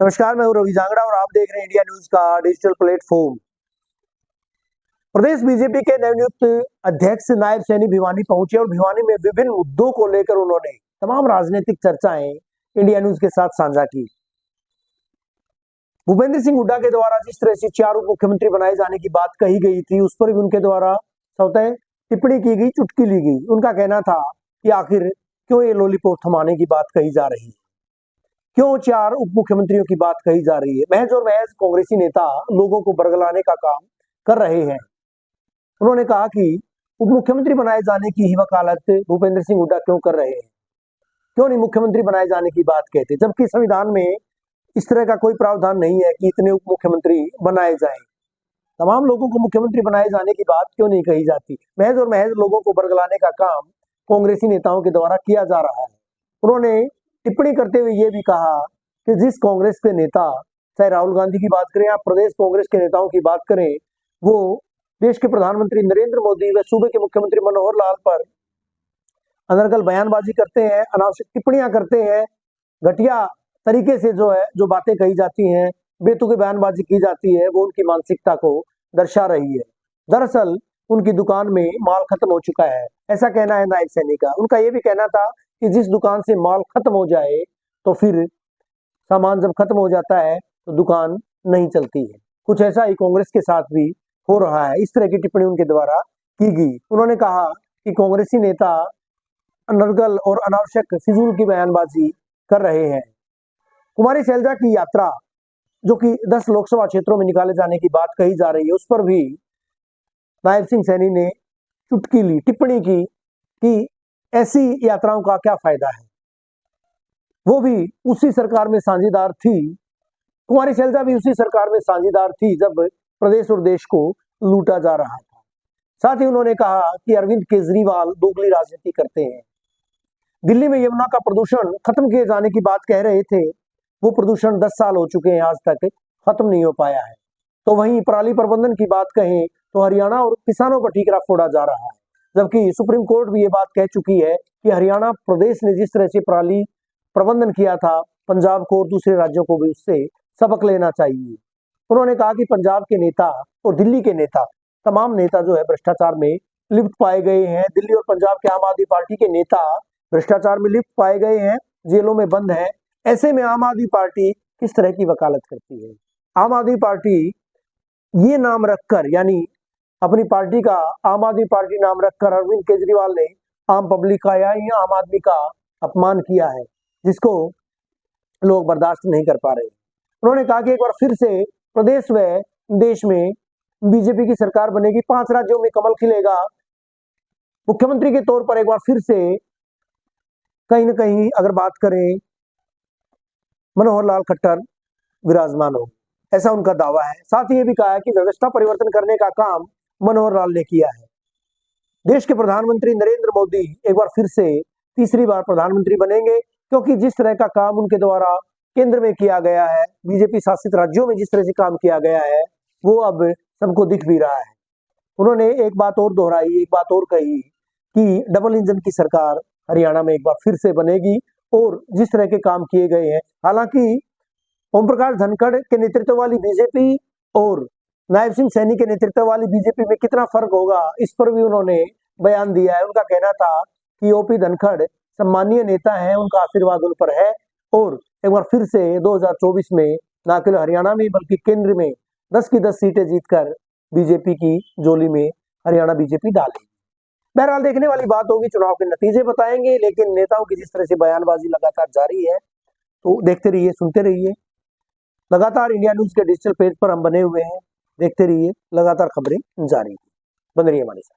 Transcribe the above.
नमस्कार, मैं हूं रवि जांगड़ा और आप देख रहे हैं इंडिया न्यूज का डिजिटल प्लेटफॉर्म। प्रदेश बीजेपी के नवनियुक्त अध्यक्ष नायब सैनी भिवानी पहुंचे और भिवानी में विभिन्न मुद्दों को लेकर उन्होंने तमाम राजनीतिक चर्चाएं इंडिया न्यूज के साथ साझा की। भूपेंद्र सिंह हुड्डा के द्वारा जिस तरह से 4 उप मुख्यमंत्री बनाए जाने की बात कही गई थी, उस पर भी उनके द्वारा स्वतः टिप्पणी की गई, चुटकी ली गई। उनका कहना था कि आखिर क्यों ये लॉलीपॉप थमाने की बात कही जा रही है, क्यों 4 उप मुख्यमंत्रियों की बात कही जा रही है। महज और महज कांग्रेसी नेता लोगों को बरगलाने का काम कर रहे हैं। उन्होंने कहा कि उप मुख्यमंत्री बनाए जाने की ही वकालत भूपेंद्र सिंह हुड्डा क्यों कर रहे हैं, क्यों नहीं मुख्यमंत्री बनाए जाने की बात कहते, जबकि संविधान में इस तरह का कोई प्रावधान नहीं है कि इतने उप मुख्यमंत्री बनाए जाएं। तमाम लोगों को मुख्यमंत्री बनाए जाने की बात क्यों नहीं कही जाती। महज और महज लोगों को बरगलाने का काम कांग्रेसी नेताओं के द्वारा किया जा रहा है। उन्होंने टिप्पणी करते हुए ये भी कहा कि जिस कांग्रेस के नेता, चाहे राहुल गांधी की बात करें या प्रदेश कांग्रेस के नेताओं की बात करें, वो देश के प्रधानमंत्री नरेंद्र मोदी व सूबे के मुख्यमंत्री मनोहर लाल पर अनर्गल बयानबाजी करते हैं, अनावश्यक टिप्पणियां करते हैं, घटिया तरीके से जो बातें कही जाती हैं, बेतुकी बयानबाजी की जाती है, वो उनकी मानसिकता को दर्शा रही है। दरअसल उनकी दुकान में माल खत्म हो चुका है, ऐसा कहना है नायब सैनी का। उनका यह भी कहना था कि जिस दुकान से माल खत्म हो जाए तो फिर सामान जब खत्म हो जाता है तो दुकान नहीं चलती है। कुछ ऐसा ही कांग्रेस के साथ भी हो रहा है। इस तरह की टिप्पणी उनके द्वारा की गई। उन्होंने कहा कि कांग्रेसी नेता अनर्गल और अनावश्यक फिजूल की बयानबाजी कर रहे हैं। कुमारी शैलजा की यात्रा जो कि 10 लोकसभा क्षेत्रों में निकाले जाने की बात कही जा रही है, उस पर भी नायब सिंह सैनी ने चुटकी ली, टिप्पणी की कि ऐसी यात्राओं का क्या फायदा है। वो भी उसी सरकार में साझेदार थी, कुमारी शैलजा भी उसी सरकार में साझेदार थी जब प्रदेश और देश को लूटा जा रहा था। साथ ही उन्होंने कहा कि अरविंद केजरीवाल दोगली राजनीति करते हैं। दिल्ली में यमुना का प्रदूषण खत्म किए जाने की बात कह रहे थे, वो प्रदूषण 10 साल हो चुके हैं, आज तक खत्म नहीं हो पाया है। तो वहीं पराली प्रबंधन की बात कहें तो हरियाणा और किसानों पर ठीकरा फोड़ा जा रहा है, जबकि सुप्रीम कोर्ट भी ये बात कह चुकी है कि हरियाणा प्रदेश ने जिस तरह से पराली प्रबंधन किया था, पंजाब को और दूसरे राज्यों को भी उससे सबक लेना चाहिए। उन्होंने कहा कि पंजाब के नेता और दिल्ली के नेता, तमाम नेता जो है भ्रष्टाचार में लिप्त पाए गए हैं। दिल्ली और पंजाब के आम आदमी पार्टी के नेता भ्रष्टाचार में लिप्त पाए गए हैं, जेलों में बंद है। ऐसे में आम आदमी पार्टी किस तरह की वकालत करती है। आम आदमी पार्टी ये नाम रखकर, यानी अपनी पार्टी का आम आदमी पार्टी नाम रखकर अरविंद केजरीवाल ने आम पब्लिक का या आम आदमी का अपमान किया है, जिसको लोग बर्दाश्त नहीं कर पा रहे। उन्होंने कहा कि एक बार फिर से प्रदेश व देश में बीजेपी की सरकार बनेगी, 5 राज्यों में कमल खिलेगा। मुख्यमंत्री के तौर पर एक बार फिर से कहीं ना कहीं अगर बात करें, मनोहर लाल खट्टर विराजमान हो, ऐसा उनका दावा है। साथ ही ये भी कहा है कि व्यवस्था परिवर्तन करने का काम मनोहर लाल ने किया है। देश के प्रधानमंत्री नरेंद्र मोदी एक बार फिर से तीसरी बार प्रधानमंत्री बनेंगे, क्योंकि जिस तरह का काम उनके द्वारा केंद्र में किया गया है, बीजेपी शासित राज्यों में जिस तरह से काम किया गया है, वो अब सबको दिख भी रहा है। उन्होंने एक बात और दोहराई, एक बात और कही कि डबल इंजन की सरकार हरियाणा में एक बार फिर से बनेगी और जिस तरह के काम किए गए हैं। हालांकि ओम प्रकाश धनखड़ के नेतृत्व वाली बीजेपी और नायब सिंह सैनी के नेतृत्व वाली बीजेपी में कितना फर्क होगा, इस पर भी उन्होंने बयान दिया है। उनका कहना था कि ओपी धनखड़ सम्मानीय नेता हैं, उनका आशीर्वाद उन पर है और एक बार फिर से 2024 में न केवल हरियाणा में बल्कि केंद्र में 10 की 10 सीटें जीतकर बीजेपी की झोली में हरियाणा बीजेपी डालेगी। बहरहाल देखने वाली बात होगी, चुनाव के नतीजे बताएंगे। लेकिन नेताओं की जिस तरह से बयानबाजी लगातार जारी है, तो देखते रहिए, सुनते रहिए। लगातार इंडिया न्यूज के डिजिटल पेज पर हम बने हुए हैं, देखते रहिए, लगातार खबरें जारी। बने रहिए हमारे साथ।